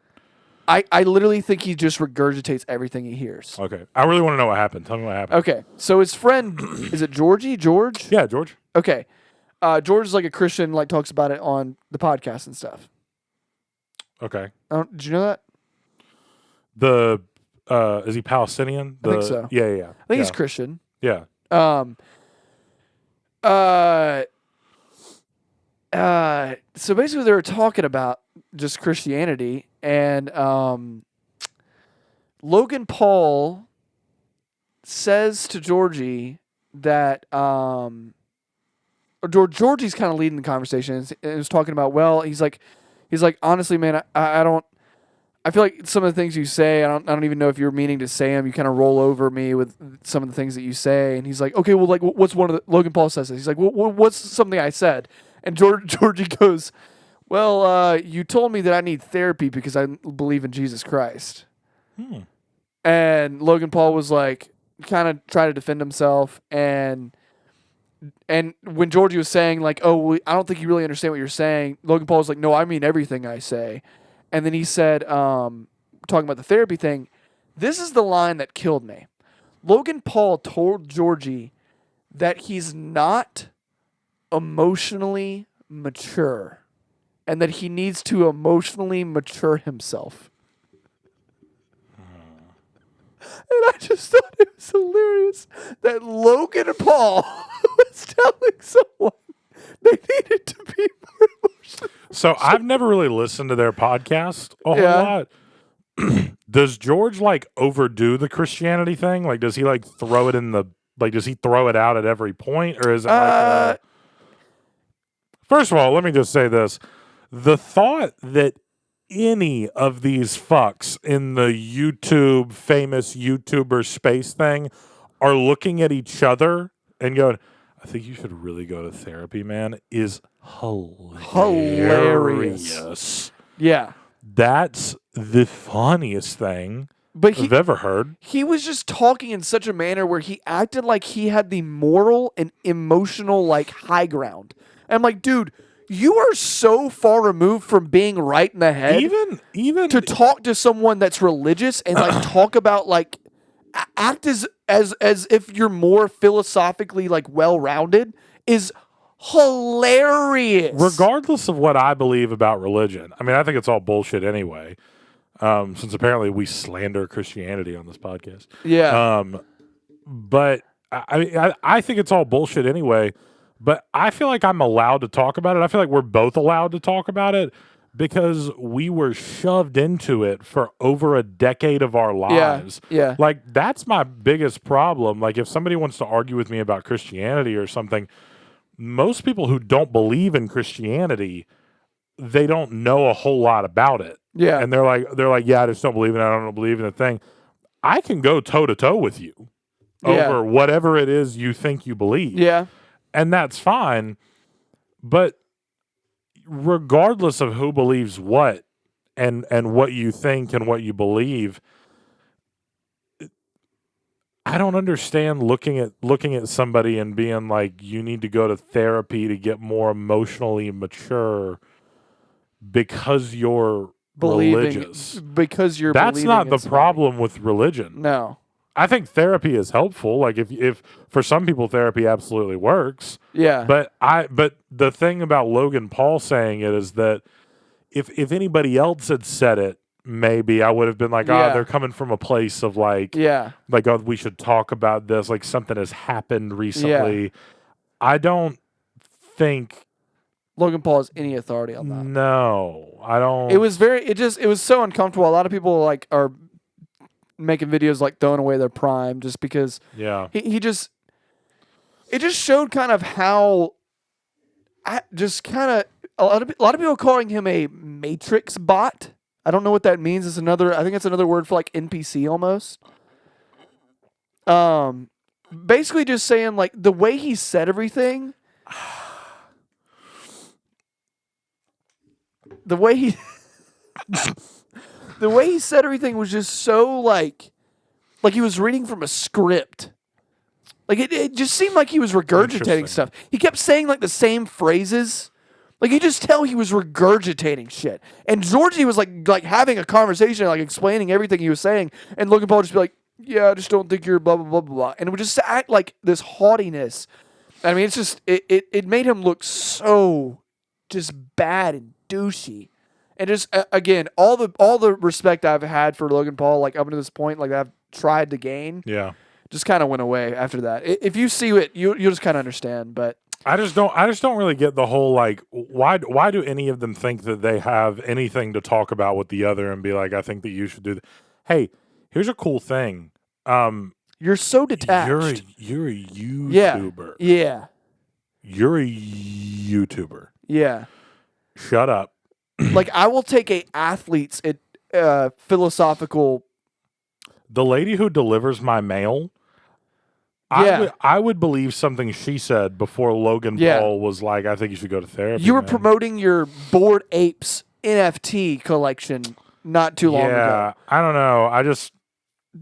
I literally think he just regurgitates everything he hears. Okay. I really want to know what happened. Tell me what happened. Okay. So his friend, is it George? Yeah, George. Okay. George is like a Christian, like talks about it on the podcast and stuff. Okay. Did you know that? is he Palestinian? I think so. Yeah. I think he's Christian. Yeah. So basically they were talking about just Christianity, and Logan Paul says to Georgie that Georgie's kind of leading the conversation and was talking about, well, he's like honestly, man, I don't. I feel like some of the things you say, I don't even know if you're meaning to say them. You kind of roll over me with some of the things that you say. And he's like, okay, well, like, what's one of the, Logan Paul says this. He's like, what's something I said? And Georgie goes, well, you told me that I need therapy because I believe in Jesus Christ. And Logan Paul was like, kind of trying to defend himself. And when Georgie was saying like, oh, I don't think you really understand what you're saying, Logan Paul was like, no, I mean everything I say. And then he said, talking about the therapy thing, this is the line that killed me. Logan Paul told Georgie that he's not emotionally mature and that he needs to emotionally mature himself. And I just thought it was hilarious that Logan Paul was telling someone they needed to be more emotional. So I've never really listened to their podcast a whole lot. Does George like overdo the Christianity thing? Like, does he like throw it in the does he throw it out at every point, or is it like? First of all, let me just say this: the thought that any of these fucks in the YouTube famous YouTuber space thing are looking at each other and going, I think you should really go to therapy, man, is hilarious. Yeah. That's the funniest thing I've ever heard. He was just talking in such a manner where he acted like he had the moral and emotional like high ground. And I'm like, dude, you are so far removed from being right in the head. Even to talk to someone that's religious and like talk about like act as if you're more philosophically like well-rounded is hilarious. Regardless of what I believe about religion, I mean, I think it's all bullshit anyway. Since apparently we slander Christianity on this podcast. Yeah. But I think it's all bullshit anyway. But I feel like I'm allowed to talk about it. I feel like we're both allowed to talk about it because we were shoved into it for over a decade of our lives. Yeah. Like, that's my biggest problem. Like, if somebody wants to argue with me about Christianity or something, most people who don't believe in Christianity, they don't know a whole lot about it. Yeah. And they're like, yeah, I just don't believe in it. I don't believe in the thing. I can go toe to toe with you over whatever it is you think you believe. Yeah. And that's fine. But regardless of who believes what and what you think and what you believe, I don't understand looking at somebody and being like, you need to go to therapy to get more emotionally mature because you're religious. Because you're That's not the somebody. problem with religion. No. I think therapy is helpful. Like if for some people therapy absolutely works. Yeah. But the thing about Logan Paul saying it is that if anybody else had said it, maybe I would have been like, they're coming from a place of like, oh, we should talk about this. Like something has happened recently. Yeah. I don't think Logan Paul has any authority on that. No, I don't. It was so uncomfortable. A lot of people like are making videos like throwing away their prime just because it just showed kind of how a lot of people are calling him a Matrix bot. I don't know what that means. I think it's another word for like NPC almost. Basically just saying like the way he said everything, the way he said everything was just so like he was reading from a script. Like it just seemed like he was regurgitating stuff. He kept saying like the same phrases. Like you just tell he was regurgitating shit. And Georgie was like having a conversation, like explaining everything he was saying, and Logan Paul would just be like, "Yeah, I just don't think you're blah blah blah blah blah," and it would just act like this haughtiness. I mean, it's just it made him look so just bad and douchey. And just again, all the respect I've had for Logan Paul, like up to this point, like I've tried to gain, Yeah. just kind of went away after that. If you see it, you'll just kind of understand. But I just don't really get the whole like why do any of them think that they have anything to talk about with the other and be like, I think that you should do that. Hey, here's a cool thing. you're so detached. You're a YouTuber. Yeah. You're a YouTuber. Yeah. Shut up. Like I will take a athlete's philosophical. The lady who delivers my mail, Yeah. I would believe something she said before Logan Yeah. Paul was like, I think you should go to therapy. You were man. promoting your Bored Apes NFT collection not too long Yeah, ago. I don't know. I just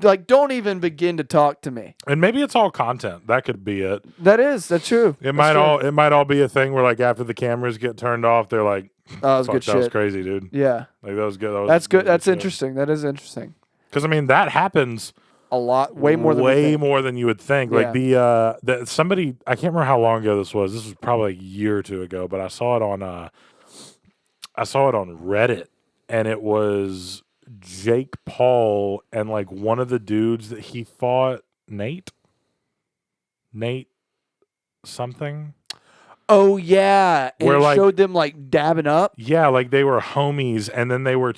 Like, don't even begin to talk to me. and maybe it's all content. That could be it. That's true. It might all be a thing where like after the cameras get turned off, they're like, Oh, that was "Fuck, good that was shit. crazy, dude." Yeah. Like that was good. That's good. That's interesting. That is interesting. Because I mean that happens A lot, way more than we think. more than you would think. Yeah. Like the somebody I can't remember how long ago this was. This was probably a year or two ago, but I saw it on Reddit, and it was Jake Paul and like one of the dudes that he fought, Nate something. Oh yeah, and Where, it like- showed them like dabbing up. Yeah, like they were homies, and then they were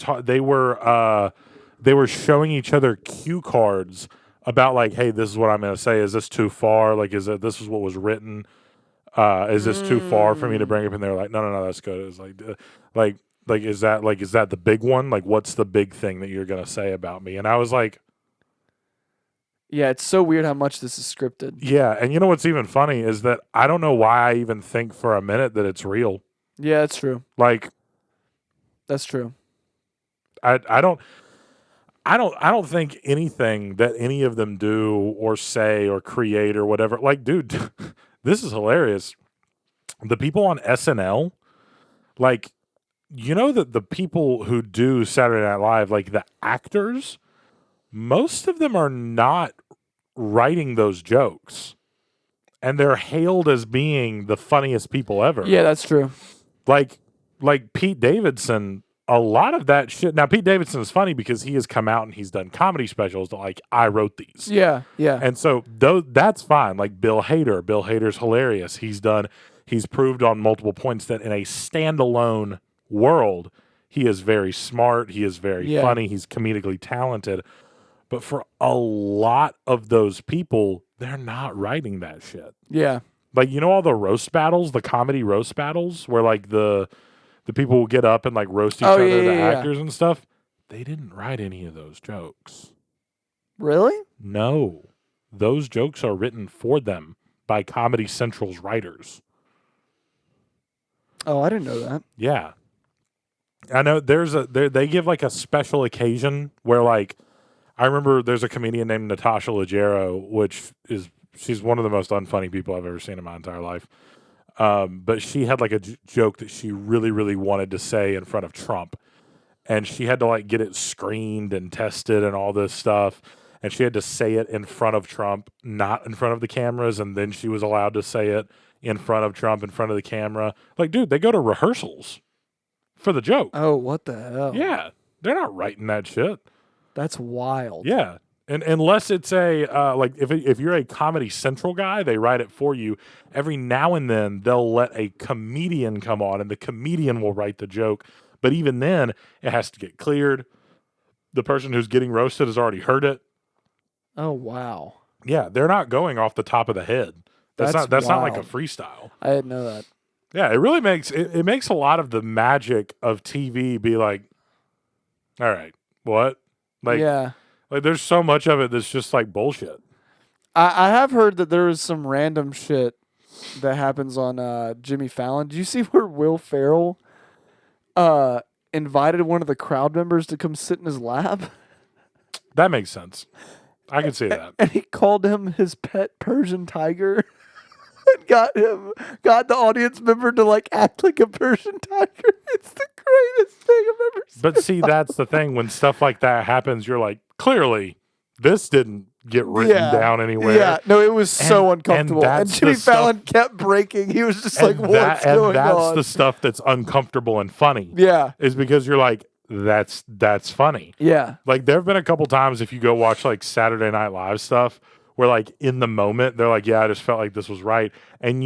showing each other cue cards about like, hey, this is what I'm gonna say. Is this too far? Like, this is what was written? Is this too far for me to bring up? And they're like, no, that's good. It's like is that the big one? Like, what's the big thing that you're gonna say about me? And I was like, Yeah, it's so weird how much this is scripted. yeah. And you know what's even funny is that I don't know why I even think for a minute that it's real. Yeah, that's true. Like, That's true. I don't think anything that any of them do or say or create or whatever. Like, dude, this is hilarious. The people on SNL, like, you know that the people who do Saturday Night Live, like the actors, most of them are not writing those jokes. And they're hailed as being the funniest people ever. Yeah, that's true. Like Pete Davidson, a lot of that shit. Now, Pete Davidson is funny because he has come out and he's done comedy specials that, like, I wrote these. Yeah, yeah. And so that's fine. Like Bill Hader's hilarious. He's proved on multiple points that in a standalone world, he is very smart. He is very funny. He's comedically talented. But for a lot of those people, they're not writing that shit. Yeah. Like, you know, all the roast battles, the comedy roast battles, where like the people will get up and like roast each other, the actors and stuff. They didn't write any of those jokes. Really? No, those jokes are written for them by Comedy Central's writers. Oh, I didn't know that. Yeah, I know. They give like a special occasion where like I remember there's a comedian named Natasha Leggero, she's one of the most unfunny people I've ever seen in my entire life. But she had like a joke that she really, really wanted to say in front of Trump. And she had to like get it screened and tested and all this stuff. And she had to say it in front of Trump, not in front of the cameras. And then she was allowed to say it in front of Trump, in front of the camera. Like, dude, they go to rehearsals for the joke. Oh, what the hell? Yeah. They're not writing that shit. That's wild. Yeah. And unless it's a like if you're a Comedy Central guy, they write it for you. Every now and then they'll let a comedian come on, and the comedian will write the joke. But even then, it has to get cleared. The person who's getting roasted has already heard it. Oh, wow. Yeah, they're not going off the top of the head. That's not like a freestyle. I didn't know that. Yeah, it really makes it makes a lot of the magic of TV be like, all right, what? Like, yeah. Like, there's so much of it that's just like bullshit. I have heard that there is some random shit that happens on Jimmy Fallon. Did you see where Will Ferrell invited one of the crowd members to come sit in his lap? That makes sense. I can see that. And he called him his pet Persian tiger. And got the audience member to like act like a Persian tiger. It's the greatest thing I've ever seen. But see, that's the thing. When stuff like that happens, you're like, clearly, this didn't get written down anywhere. Yeah, no, it was so uncomfortable. And that's Jimmy the stuff- Fallon kept breaking. He was just like, and what's that, going and that's on? the stuff that's uncomfortable and funny. Yeah, Is because you're like, that's funny. yeah, Like there have been a couple times if you go watch like Saturday Night Live stuff where like in the moment they're like, yeah, I just felt like this was right, and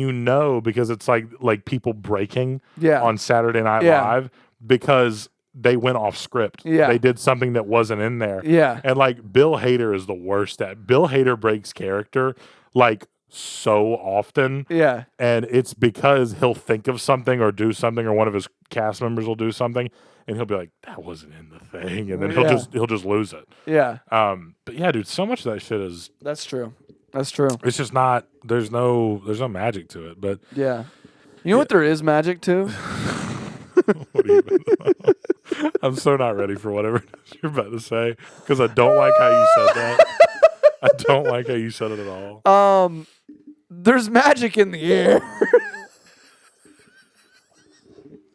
because it's like people breaking yeah. on Saturday Night Yeah. Live because they went off script. Yeah. They did something that wasn't in there. Yeah. And like Bill Hader is the worst at. Bill Hader breaks character like so often. Yeah. And it's because he'll think of something or do something, or one of his cast members will do something, and he'll be like, that wasn't in the thing, and then he'll just lose it. Yeah. But yeah, dude, so much of that shit is That's true. That's true. it's just not there's no magic to it. But Yeah. You know what there is magic to? what do you I'm so not ready for whatever it is you're about to say, because I don't like how you said that. I don't like how you said it at all. There's magic in the air.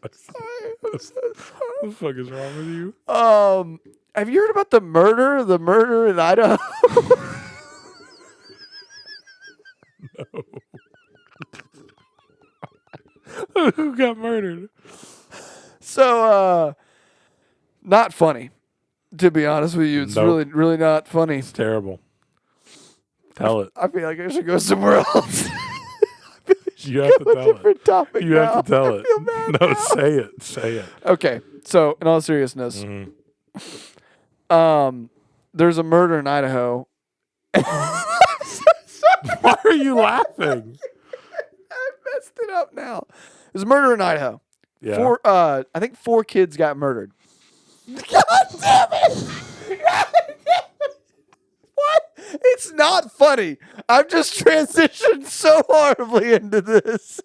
What the fuck is wrong with you? Have you heard about the murder in Idaho? Who got murdered? So, not funny. To be honest with you, it's Nope. really not funny. It's terrible. Tell it. I feel like I should go somewhere else. You have to Go a tell it. different topic You now. have to tell I it. feel bad No, now. say it. Say it. Okay, so in all seriousness, there's a murder in Idaho. Why are you laughing? I messed it up now. There's a murder in Idaho. Yeah. I think 4 kids got murdered. God damn it! What? It's not funny. I've just transitioned so horribly into this.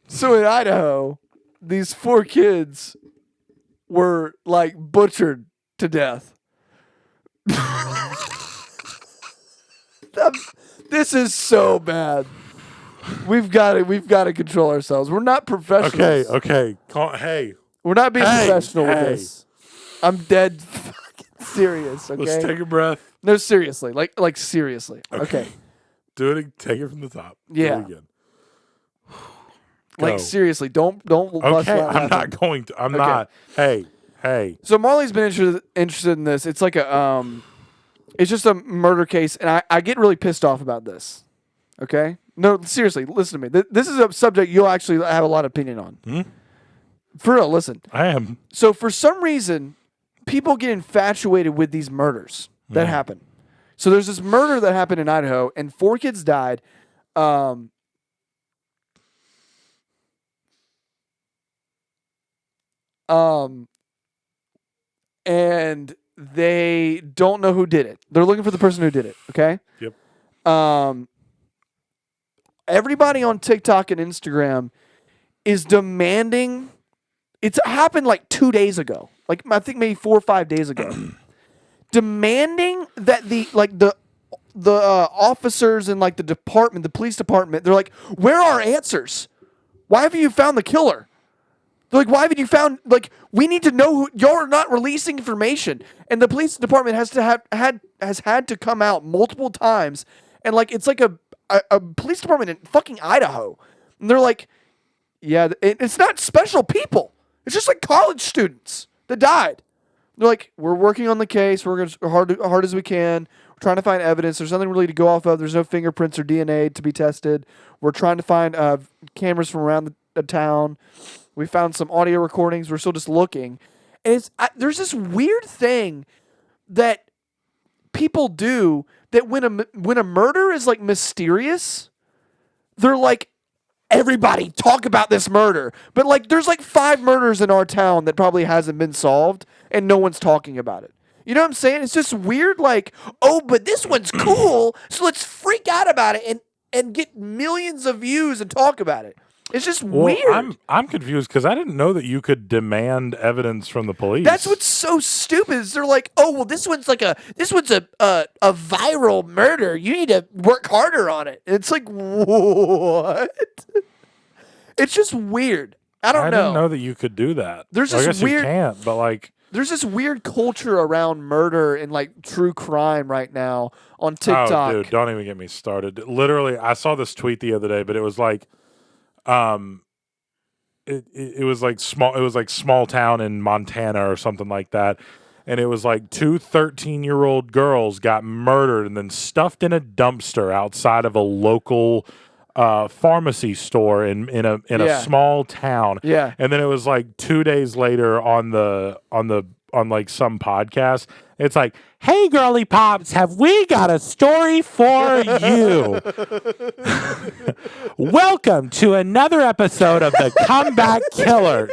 So in Idaho, these 4 kids were like butchered to death. This is so bad. We've got to control ourselves. We're not professionals. Okay. Hey, We're not being Hey, professional with hey. this. I'm dead fucking serious, okay? let's take a breath. No, seriously. Like seriously. Okay. Do it. Take it from the top. Yeah. Do it again. Like Go. seriously, don't bust Okay, that I'm out. not going to. I'm not. Hey. So Marley's been interested in this. It's like it's just a murder case, and I get really pissed off about this. Okay? No, seriously, listen to me. This is a subject you'll actually have a lot of opinion on. For real, listen. I am. So for some reason, people get infatuated with these murders that happen. So there's this murder that happened in Idaho, and 4 kids died. And they don't know who did it. They're looking for the person who did it. Okay. Yep. Everybody on TikTok and Instagram is demanding. It's happened like 2 days ago. Like I think maybe 4 or 5 days ago. Demanding that the officers in like the police department, they're like, where are our answers? Why haven't you found the killer? They're like, why haven't you found, like, we need to know who, you're not releasing information. And the police department has had to come out multiple times. And like, it's like a police department in fucking Idaho. And they're like, yeah, it's not special people. It's just like college students that died. They're like, we're working on the case. We're going to hard as we can. We're trying to find evidence. There's nothing really to go off of. There's no fingerprints or DNA to be tested. We're trying to find cameras from around the town. We found some audio recordings. We're still just looking. And there's this weird thing that people do that when a murder is like mysterious, they're like, everybody talk about this murder. But like there's like 5 murders in our town that probably hasn't been solved and no one's talking about it. You know what I'm saying? It's just weird, like, oh, but this one's cool, so let's freak out about it and get millions of views and talk about it. It's just Well, weird. I'm confused because I didn't know that you could demand evidence from the police. That's what's so stupid. Is they're like, oh well, this one's a viral murder. You need to work harder on it. It's like what? It's just weird. I don't know. didn't know that you could do that. There's Well, I this guess weird- you can't, but like, There's this weird culture around murder and like true crime right now on TikTok. oh, dude, don't even get me started. Literally, I saw this tweet the other day, but it was like, it was like small. It was like small town in Montana or something like that. And it was like 2 13-year-old girls got murdered and then stuffed in a dumpster outside of a local pharmacy store in Yeah. a small town. Yeah. And then it was like 2 days later on like some podcast. It's like, hey, girly pops, have we got a story for you? Welcome to another episode of the Comeback Killers.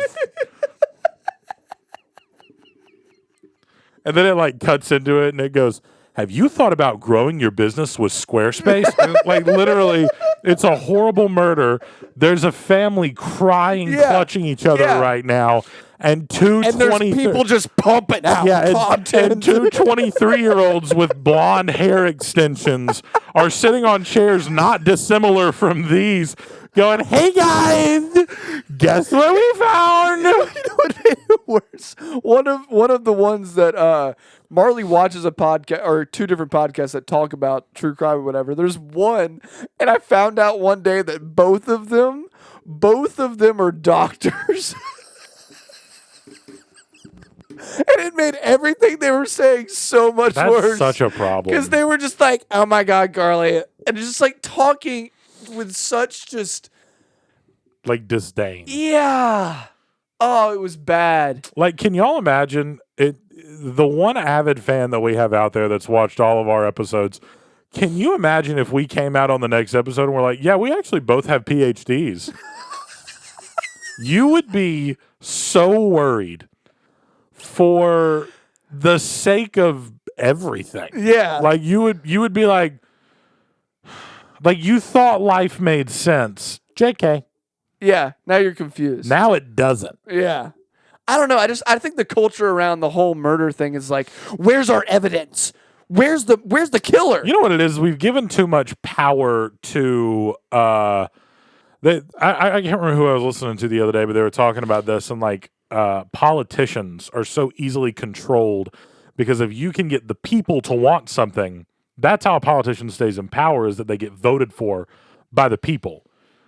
And then it like cuts into it and it goes, have you thought about growing your business with Squarespace? And, like literally, it's a horrible murder. There's a family crying, Yeah. clutching each other Yeah. right now. And two And there's 20 people just pumping out yeah, content. and 2 23-year-olds with blonde hair extensions are sitting on chairs not dissimilar from these, going, hey guys, guess what we found? You know what made it worse? One of the ones that Marley watches a podcast or 2 different podcasts that talk about true crime or whatever. There's one, and I found out one day that both of them are doctors. And it made everything they were saying so much That's worse. such a problem. Because they were just like, oh my God, Garly. And just like talking with such just, Like disdain. yeah. Oh, it was bad. Like, can y'all imagine it? The one avid fan that we have out there that's watched all of our episodes, can you imagine if we came out on the next episode and we're like, yeah, we actually both have PhDs? You would be so worried for the sake of everything. Yeah. Like you would be like you thought life made sense. JK. Yeah. Now you're confused. Now it doesn't. Yeah. I don't know. I think the culture around the whole murder thing is like, where's our evidence? Where's the killer? You know what it is? We've given too much power to I can't remember who I was listening to the other day, but they were talking about this and like politicians are so easily controlled because if you can get the people to want something, that's how a politician stays in power, is that they get voted for by the people.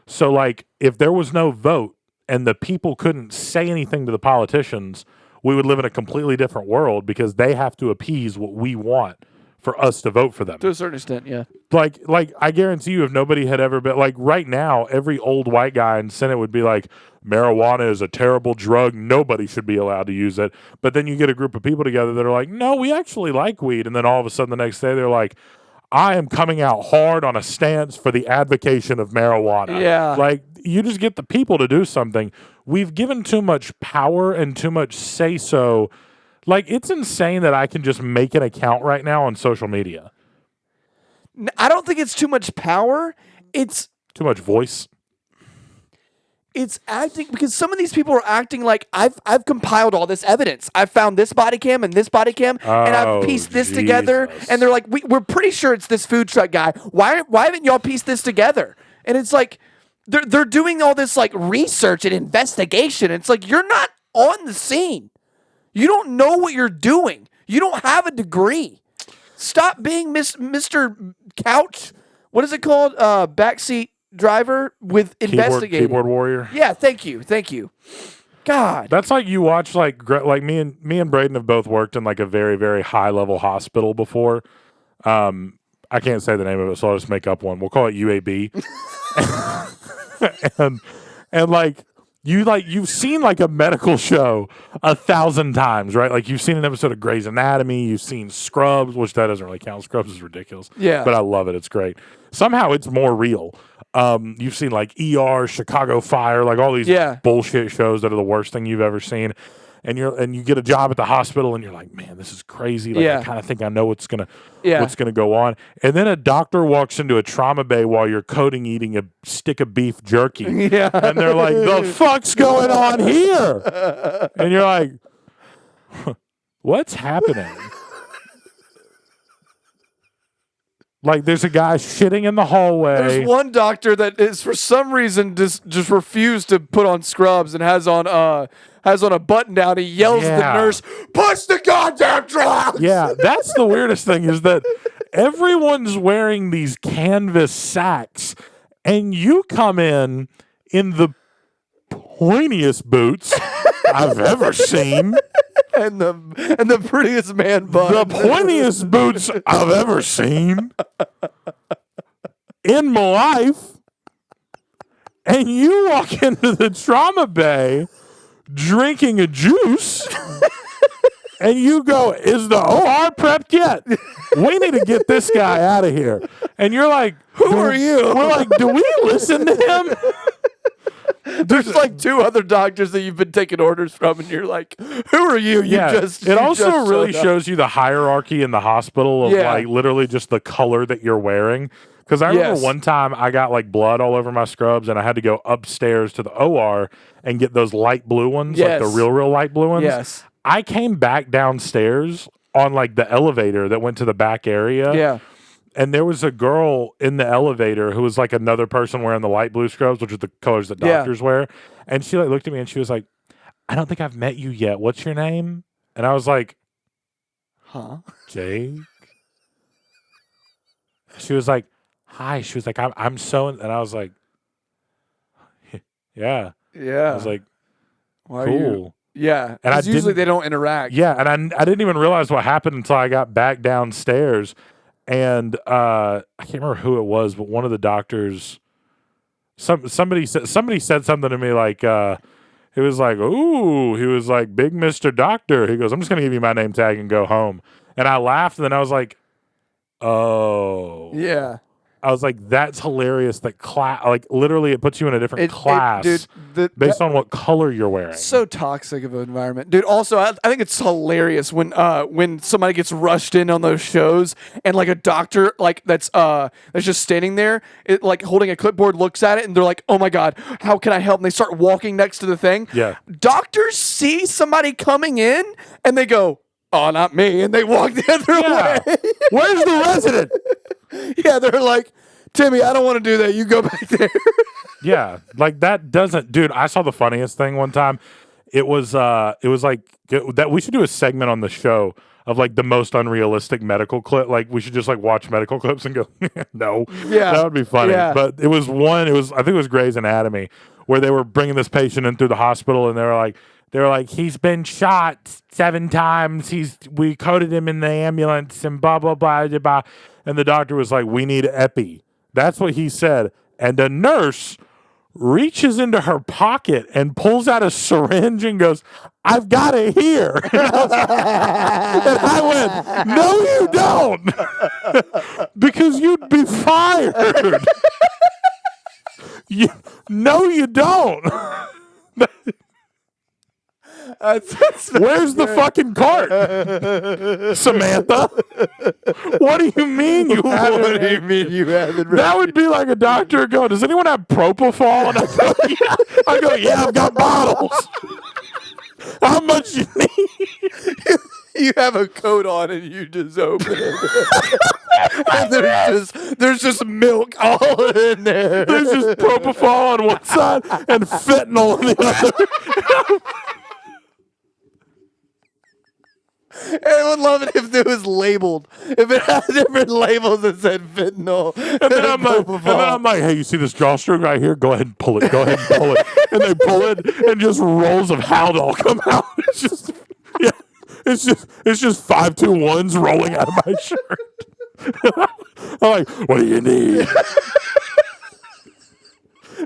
So like if there was no vote and the people couldn't say anything to the politicians, we would live in a completely different world because they have to appease what we want for us to vote for them. To a certain extent, yeah. Like I guarantee you, if nobody had ever been like right now, every old white guy in Senate would be like, marijuana is a terrible drug. Nobody should be allowed to use it. But then you get a group of people together that are like, no, we actually like weed. And then all of a sudden the next day they're like, I am coming out hard on a stance for the advocation of marijuana. Yeah. Like you just get the people to do something. We've given too much power and too much say so. Like it's insane that I can just make an account right now on social media. I don't think it's too much power. It's Too much voice. acting, because some of these people are acting like I've compiled all this evidence. I found this body cam and this body cam, and Oh, I've pieced this together. Jesus. And they're like, we're pretty sure it's this food truck guy. Why haven't y'all pieced this together? And it's like they're doing all this like research and investigation. It's like you're not on the scene. You don't know what you're doing. You don't have a degree. Stop being Mr. Couch. What is it called? Backseat driver with investigating. Keyboard warrior. Yeah, thank you. God. That's like you watch like me and Braden have both worked in like a very, very high level hospital before. I can't say the name of it, so I'll just make up one. We'll call it UAB. and like you've seen like a medical show 1,000 times, right? Like you've seen an episode of Grey's Anatomy, you've seen Scrubs, which that doesn't really count. Scrubs is ridiculous. Yeah. But I love it. It's great. Somehow it's more real. You've seen like ER, Chicago Fire, like all these Yeah. bullshit shows that are the worst thing you've ever seen. and you get a job at the hospital, and you're like, man, this is crazy. Like, Yeah. I kind of think I know what's gonna Yeah. go on. And then a doctor walks into a trauma bay while you're coding eating a stick of beef jerky. Yeah. And they're like, the fuck's going on here? And you're like, what's happening? Like, there's a guy shitting in the hallway. There's one doctor that is for some reason just refused to put on scrubs and has on a button down. He yells at the Yeah. nurse, "Push the goddamn drugs!" Yeah, that's the weirdest thing is that everyone's wearing these canvas sacks, and you come in the pointiest boots I've ever seen. and the prettiest man bun. The pointiest boots I've ever seen in my life. And you walk into the trauma bay drinking a juice, and you go, is the OR prepped yet? We need to get this guy out of here. And you're like, who are you? We're like, do we listen to him? There's like two other doctors that you've been taking orders from, and you're like, who are you? It also really shows you the hierarchy in the hospital of Yeah. like literally just the color that you're wearing. Because I remember one time I got like blood all over my scrubs, and I had to go upstairs to the OR and get those light blue ones, like the real light blue ones. Yes. I came back downstairs on like the elevator that went to the back area. Yeah. And there was a girl in the elevator who was like another person wearing the light blue scrubs, which are the colors that doctors wear. And she like looked at me and she was like, I don't think I've met you yet. What's your name? And I was like, Jake. She was like, hi. She was like, I'm so, and I was like, yeah. Yeah. I was like, Why cool. Are you? Yeah. And I usually didn't- they don't interact. Yeah, and I didn't even realize what happened until I got back downstairs, and I can't remember who it was, but one of the doctors, somebody said something to me like, he was like, "Ooh," he was like, "Big Mr. Doctor." He goes, "I'm just gonna give you my name tag and go home," and I laughed, and then I was like, "Oh, Yeah. I was like, that's hilarious. That class, like literally, it puts you in a different class dude, based on what color you're wearing. So toxic of an environment, dude. Also, I think it's hilarious when somebody gets rushed in on those shows and like a doctor like that's just standing there, like holding a clipboard, looks at it and they're like, "Oh my god, how can I help?" And they start walking next to the thing. Yeah. Doctors see somebody coming in and they go, "Oh, not me," and they walk the other way. Where's the resident? Yeah, they're like, "Timmy, I don't want to do that. You go back there." Yeah, like that doesn't, dude. I saw the funniest thing one time. It was like that. We should do a segment on the show of like the most unrealistic medical clip. Like we should just like watch medical clips and go, no, Yeah, that would be funny. yeah. But it was one. I think it was Grey's Anatomy where they were bringing this patient in through the hospital, and they were like, he's been shot 7 times. We coded him in the ambulance and blah blah blah blah. Blah. And the doctor was like, we need epi. That's what he said. And a nurse reaches into her pocket and pulls out a syringe and goes, I've got it here. And I went, no, you don't. Because you'd be fired. No, you don't. Where's the fucking cart, Samantha? What do you mean you haven't? What do you mean you haven't? That would be like a doctor going, does anyone have propofol? And I go, yeah, I've got bottles. How much you need? You have a coat on and you just open it. And there's just milk all in there. There's just propofol on one side and fentanyl on the other. I would love it if it was labeled. If it had different labels that said fentanyl. And then I'm like, hey, you see this drawstring right here? Go ahead and pull it. Go ahead and pull it. And they pull it, and just rolls of Haldol come out. It's just, yeah, it's just 521s rolling out of my shirt. I'm like, what do you need?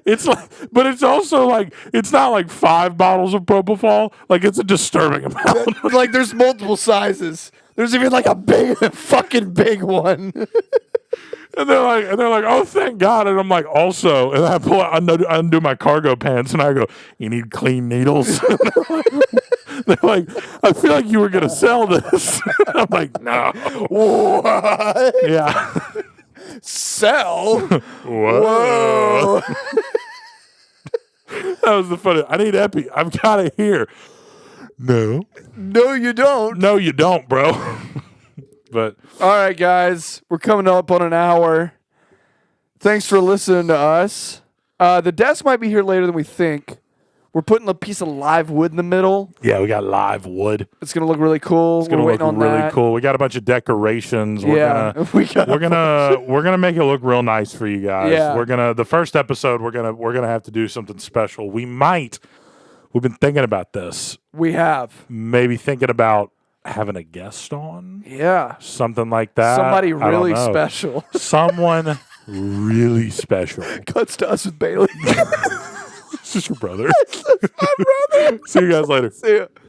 It's like, but it's also like, it's not like 5 bottles of propofol. Like, it's a disturbing amount. Like there's multiple sizes. There's even like a fucking big one. And they're like, oh, thank God. And I'm like, also, and I undo my cargo pants, and I go, you need clean needles. They're like, I feel like you were gonna sell this. I'm like, no. What? Yeah. Sell? Whoa. That was the funny. I need Epi. I've got it here. No. No, you don't. No, you don't, bro. But All right, guys, we're coming up on an hour. Thanks for listening to us. The desk might be here later than we think. We're putting a piece of live wood in the middle. yeah, we got live wood. It's gonna look really cool. It's gonna We're look waiting on really that. cool. We got a bunch of decorations. Yeah, We're gonna make it look real nice for you guys. Yeah. The first episode we're gonna have to do something special. We've been thinking about this. We have. Maybe thinking about having a guest on. Yeah. Something like that. Somebody I don't really know. special. Someone really special. Cuts to us with Bailey. This is your brother. See you guys later. See ya.